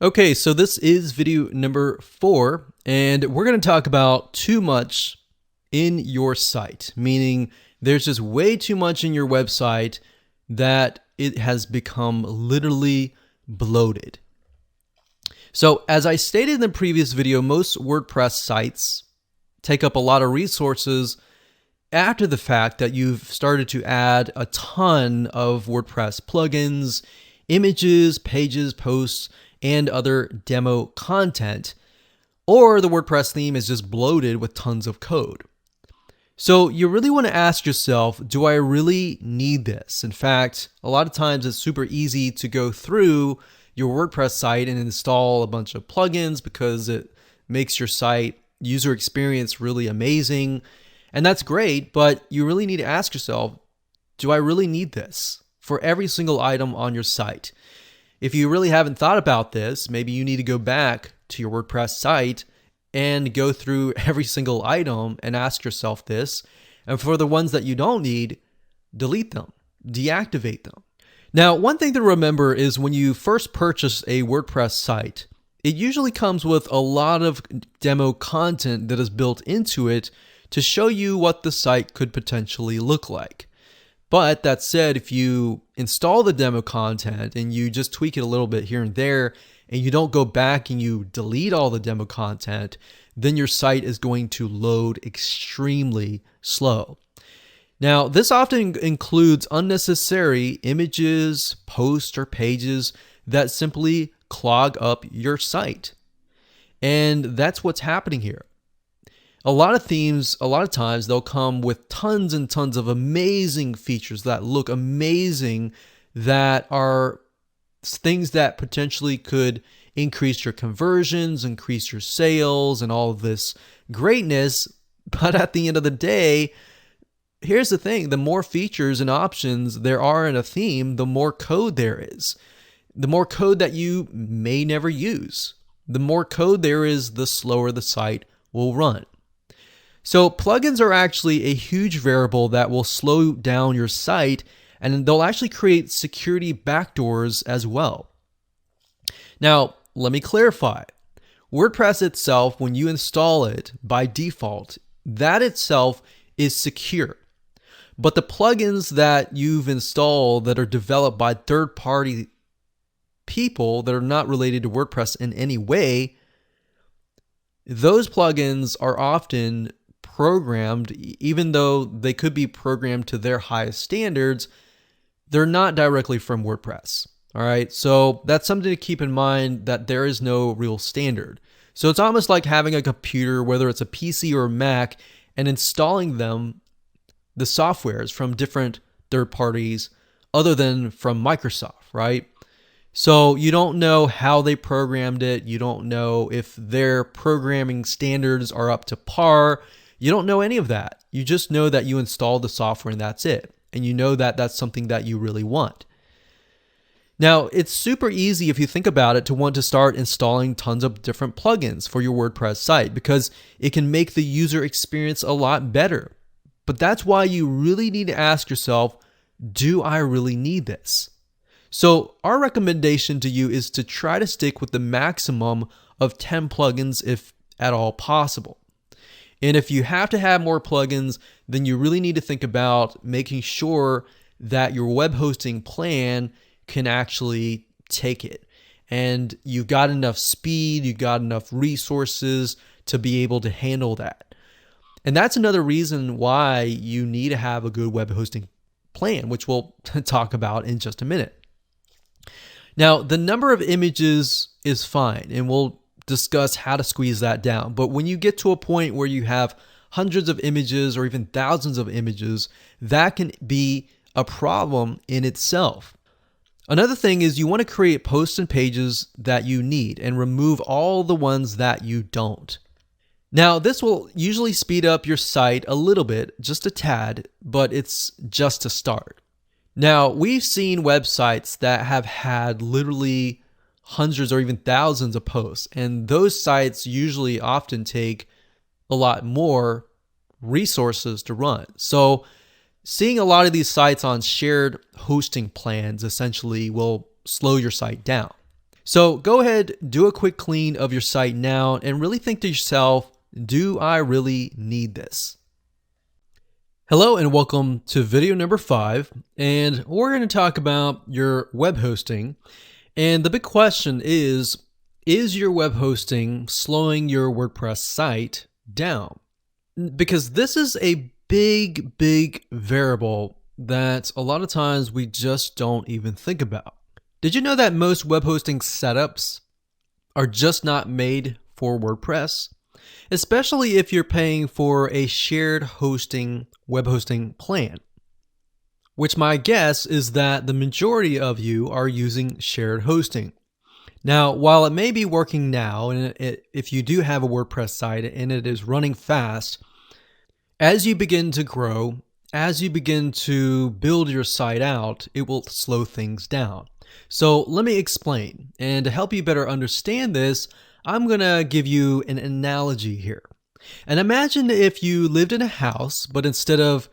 Okay, so this is video number 4, and we're going to talk about too much in your site, meaning there's just way too much in your website that it has become literally bloated. So as I stated in the previous video, most WordPress sites take up a lot of resources after the fact that you've started to add a ton of WordPress plugins, images, pages, posts, and other demo content, or the WordPress theme is just bloated with tons of code. So you really want to ask yourself, do I really need this? In fact, a lot of times it's super easy to go through your WordPress site and install a bunch of plugins because it makes your site user experience really amazing. And that's great, but you really need to ask yourself, do I really need this for every single item on your site? If you really haven't thought about this, maybe you need to go back to your WordPress site and go through every single item and ask yourself this. And for the ones that you don't need, delete them, deactivate them. Now, one thing to remember is when you first purchase a WordPress site, it usually comes with a lot of demo content that is built into it to show you what the site could potentially look like. But that said, if you install the demo content and you just tweak it a little bit here and there, and you don't go back and you delete all the demo content, then your site is going to load extremely slow. Now, this often includes unnecessary images, posts, or pages that simply clog up your site. And that's what's happening here. A lot of themes, a lot of times they'll come with tons and tons of amazing features that look amazing, that are things that potentially could increase your conversions, increase your sales, and all of this greatness. But at the end of the day, here's the thing, the more features and options there are in a theme, the more code there is. The more code that you may never use. The more code there is, the slower the site will run. So plugins are actually a huge variable that will slow down your site, and they'll actually create security backdoors as well. Now, let me clarify. WordPress itself, when you install it by default, that itself is secure. But the plugins that you've installed that are developed by third-party people that are not related to WordPress in any way, those plugins are often programmed, even though they could be programmed to their highest standards, they're not directly from WordPress. All right, so that's something to keep in mind, that there is no real standard. So it's almost like having a computer, whether it's a PC or a Mac, and installing them, the softwares from different third parties other than from Microsoft, right? So you don't know how they programmed it. You don't know if their programming standards are up to par. You don't know any of that. You just know that you installed the software and that's it. And you know that that's something that you really want. Now, it's super easy if you think about it to want to start installing tons of different plugins for your WordPress site because it can make the user experience a lot better. But that's why you really need to ask yourself, do I really need this? So our recommendation to you is to try to stick with the maximum of 10 plugins if at all possible. And if you have to have more plugins, then you really need to think about making sure that your web hosting plan can actually take it. And you've got enough speed, you've got enough resources to be able to handle that. And that's another reason why you need to have a good web hosting plan, which we'll talk about in just a minute. Now, the number of images is fine, and we'll discuss how to squeeze that down. But when you get to a point where you have hundreds of images or even thousands of images, that can be a problem in itself. Another thing is you want to create posts and pages that you need and remove all the ones that you don't. Now, this will usually speed up your site a little bit, just a tad, but it's just a start. Now, we've seen websites that have had literally hundreds or even thousands of posts, and those sites usually often take a lot more resources to run. So seeing a lot of these sites on shared hosting plans essentially will slow your site down. So go ahead, do a quick clean of your site now, and really think to yourself, do I really need this? Hello and welcome to video number 5, and we're going to talk about your web hosting. And the big question is your web hosting slowing your WordPress site down? Because this is a big variable that a lot of times we just don't even think about. Did you know that most web hosting setups are just not made for WordPress? Especially if you're paying for a shared hosting web hosting plan, which my guess is that the majority of you are using shared hosting. Now, while it may be working now, and if you do have a WordPress site and it is running fast, as you begin to grow, as you begin to build your site out, it will slow things down. So let me explain. And to help you better understand this, I'm going to give you an analogy here. And imagine if you lived in a house, but instead of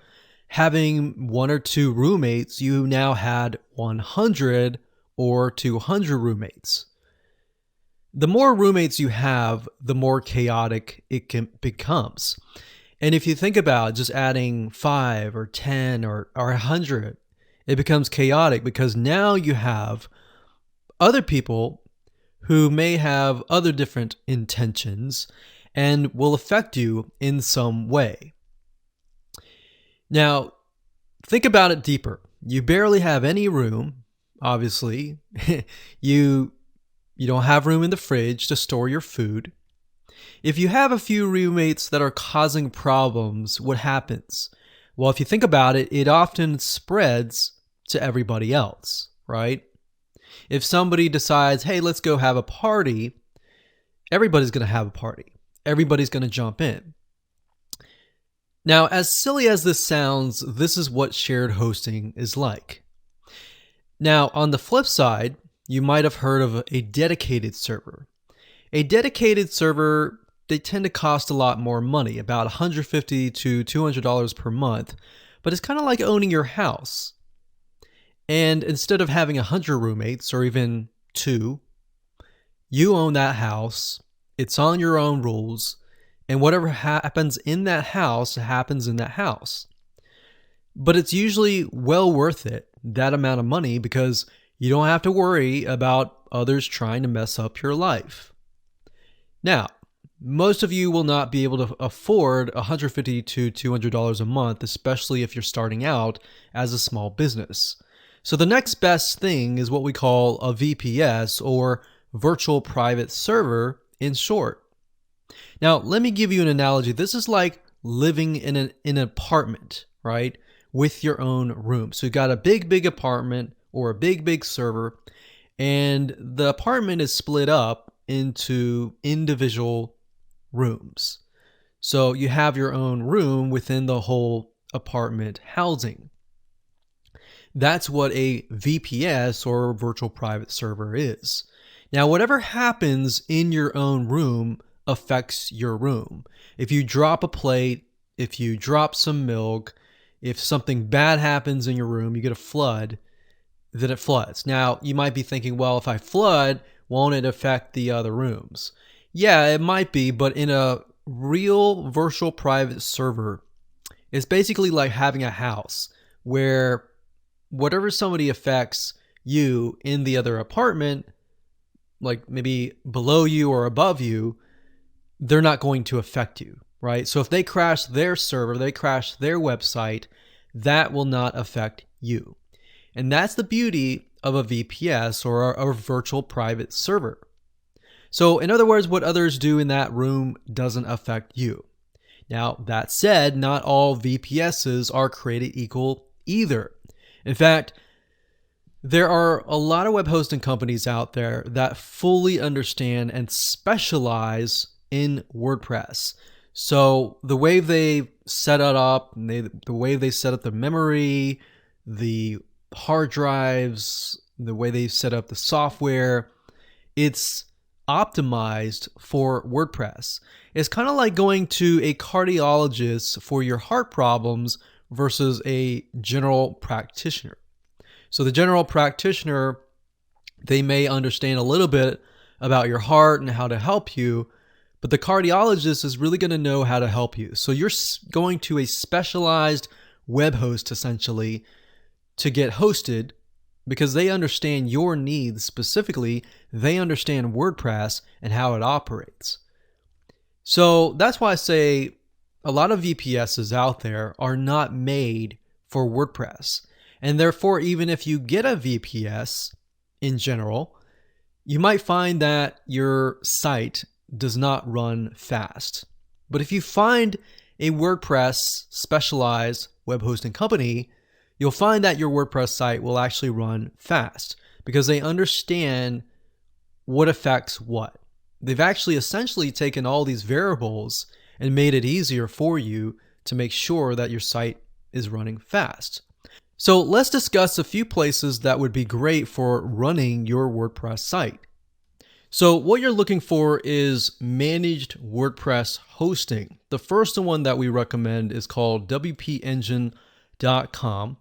having 1 or 2 roommates, you now had 100 or 200 roommates. The more roommates you have, the more chaotic it becomes. And if you think about just adding 5 or 10 or 100, it becomes chaotic because now you have other people who may have other different intentions and will affect you in some way. Now, think about it deeper. You barely have any room, obviously. You don't have room in the fridge to store your food. If you have a few roommates that are causing problems, what happens? Well, if you think about it, it often spreads to everybody else, right? If somebody decides, hey, let's go have a party, everybody's going to have a party. Everybody's going to jump in. Now, as silly as this sounds, this is what shared hosting is like. Now, on the flip side, you might have heard of a dedicated server. A dedicated server, they tend to cost a lot more money, about $150 to $200 per month, but it's kind of like owning your house. And instead of having 100 roommates or even 2, you own that house, it's on your own rules, and whatever happens in that house happens in that house. But it's usually well worth it, that amount of money, because you don't have to worry about others trying to mess up your life. Now, most of you will not be able to afford $150 to $200 a month, especially if you're starting out as a small business. So the next best thing is what we call a VPS, or virtual private server in short. Now, let me give you an analogy. This is like living in an apartment, right? With your own room. So you got a big apartment or a big server, and the apartment is split up into individual rooms. So you have your own room within the whole apartment housing. That's what a VPS, or virtual private server, is. Now, whatever happens in your own room affects your room. If you drop a plate, if you drop some milk, if something bad happens in your room, you get a flood, then it floods. Now, you might be thinking, well, if I flood, won't it affect the other rooms? Yeah, it might be, but in a real virtual private server, it's basically like having a house where whatever somebody affects you in the other apartment, like maybe below you or above you, they're not going to affect you, right? So if they crash their server, they crash their website, that will not affect you. And that's the beauty of a VPS, or a virtual private server. So in other words, what others do in that room doesn't affect you. Now, that said, not all VPSs are created equal either. In fact, there are a lot of web hosting companies out there that fully understand and specialize in WordPress. So the way they set it up, the way they set up the memory, the hard drives, the way they set up the software, it's optimized for WordPress. It's kind of like going to a cardiologist for your heart problems versus a general practitioner. So the general practitioner, They may understand a little bit about your heart and how to help you, but the cardiologist is really going to know how to help you. So you're going to a specialized web host essentially to get hosted because they understand your needs specifically. They understand WordPress and how it operates. So that's why I say a lot of VPSs out there are not made for WordPress. And therefore, even if you get a VPS in general, you might find that your site does not run fast. But if you find a WordPress specialized web hosting company, you'll find that your WordPress site will actually run fast because they understand what affects what. They've actually essentially taken all these variables and made it easier for you to make sure that your site is running fast. So let's discuss a few places that would be great for running your WordPress site. So what you're looking for is managed WordPress hosting. The first one that we recommend is called WPEngine.com,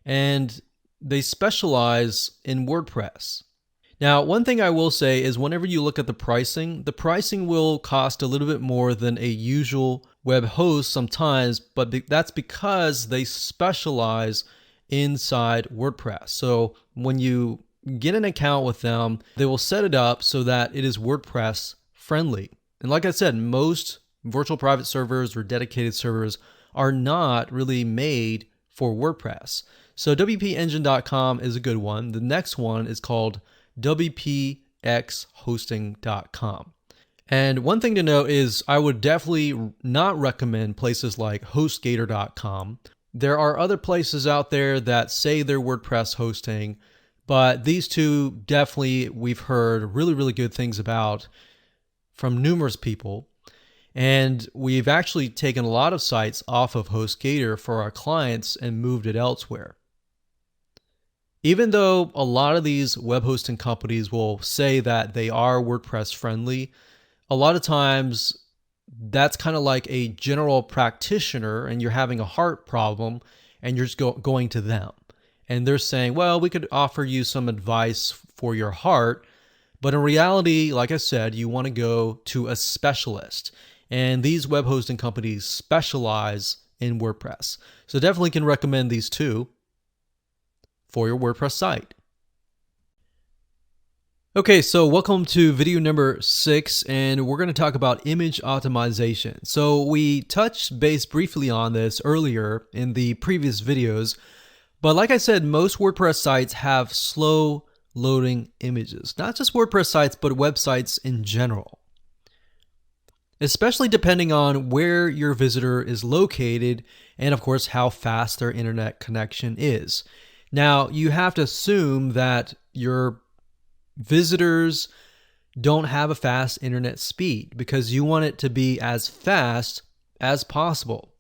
and they specialize in WordPress. Now, one thing I will say is whenever you look at the pricing will cost a little bit more than a usual web host sometimes, but that's because they specialize inside WordPress. So when you get an account with them, they will set it up so that it is WordPress friendly. And like I said, most virtual private servers or dedicated servers are not really made for WordPress. So WPEngine.com is a good one. The next one is called WPXHosting.com. And one thing to note is I would definitely not recommend places like HostGator.com. There are other places out there that say they're WordPress hosting, but these two definitely we've heard really, really good things about from numerous people. And we've actually taken a lot of sites off of HostGator for our clients and moved it elsewhere. Even though a lot of these web hosting companies will say that they are WordPress friendly, a lot of times that's kind of like a general practitioner and you're having a heart problem and you're just going to them. And they're saying, well, we could offer you some advice for your heart. But in reality, like I said, you want to go to a specialist. And these web hosting companies specialize in WordPress. So definitely can recommend these two for your WordPress site. Okay, so welcome to video number 6, and we're going to talk about image optimization. So we touched base briefly on this earlier in the previous videos, but like I said, most WordPress sites have slow loading images. Not just WordPress sites, but websites in general. Especially depending on where your visitor is located and of course how fast their internet connection is. Now, you have to assume that your visitors don't have a fast internet speed because you want it to be as fast as possible.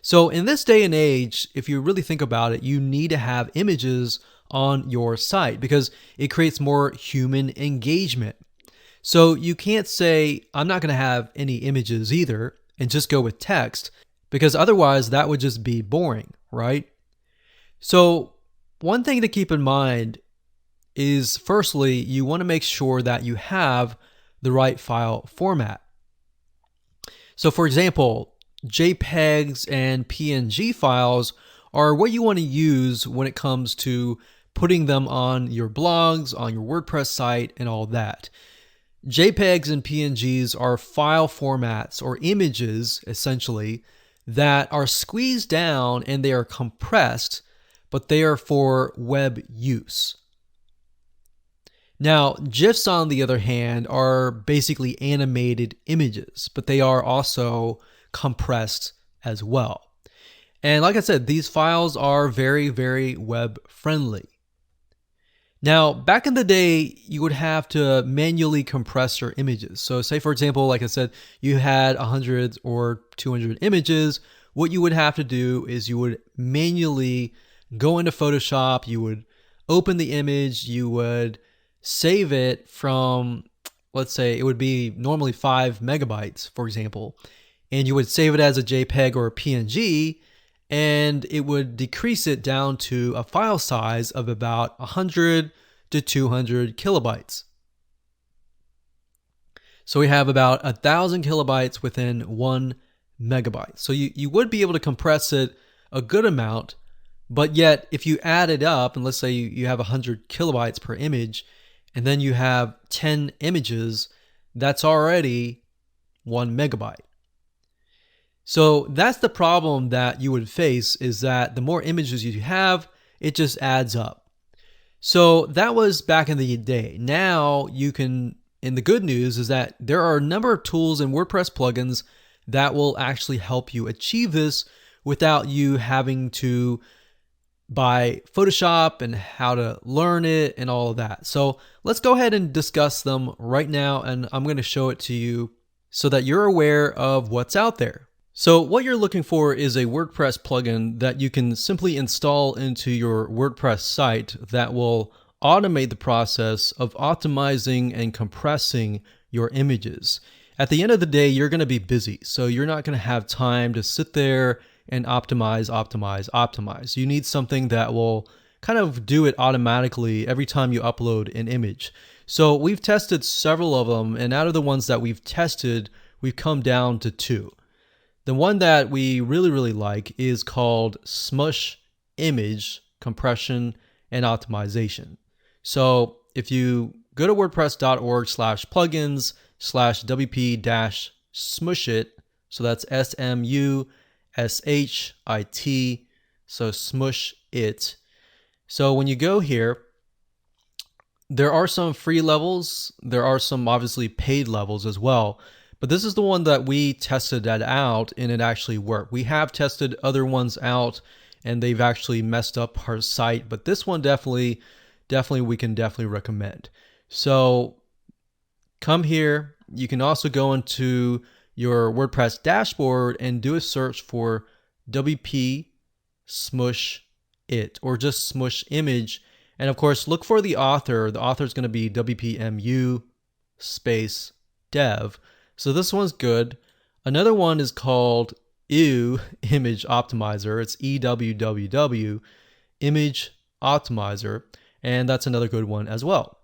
So in this day and age, if you really think about it, you need to have images on your site because it creates more human engagement. So you can't say, I'm not going to have any images either and just go with text because otherwise that would just be boring, right? So one thing to keep in mind is firstly, you want to make sure that you have the right file format. So for example, JPEGs and PNG files are what you want to use when it comes to putting them on your blogs, on your WordPress site, and all that. JPEGs and PNGs are file formats or images, essentially, that are squeezed down and they are compressed, but they are for web use. Now, GIFs, on the other hand, are basically animated images, but they are also compressed as well. And like I said, these files are very, very web friendly. Now, back in the day, you would have to manually compress your images. So say, for example, like I said, you had 100 or 200 images. What you would have to do is you would manually go into Photoshop, you would open the image, you would save it from, let's say it would be normally 5 megabytes, for example, and you would save it as a JPEG or a PNG, and it would decrease it down to a file size of about 100 to 200 kilobytes. So we have about 1,000 kilobytes within 1 megabyte. So you would be able to compress it a good amount, but yet if you add it up, and let's say you have 100 kilobytes per image, and then you have 10 images, that's already 1 megabyte. So that's the problem that you would face, is that the more images you have, it just adds up. So that was back in the day. Now you can, and the good news is that there are a number of tools and WordPress plugins that will actually help you achieve this without you having to buy Photoshop and how to learn it and all of that. So let's go ahead and discuss them right now, and I'm going to show it to you so that you're aware of what's out there. So what you're looking for is a WordPress plugin that you can simply install into your WordPress site that will automate the process of optimizing and compressing your images. At the end of the day, you're going to be busy, so you're not going to have time to sit there and optimize. You need something that will kind of do it automatically every time you upload an image. So we've tested several of them, and out of the ones that we've tested, we've come down to 2. The one that we really like is called Smush Image Compression and Optimization. So if you go to wordpress.org/plugins/wp-smushit, so that's SMUSHIT, so smush it. So when you go here, there are some free levels. There are some obviously paid levels as well. But this is the one that we tested that out, and it actually worked. We have tested other ones out and they've actually messed up our site, but this one definitely we can recommend. So come here. You can also go into your WordPress dashboard and do a search for WP Smush It, or just Smush Image. And of course, look for the author. The author is going to be WPMU space dev. So this one's good. Another one is called EW Image Optimizer. It's EWWW Image Optimizer, and that's another good one as well.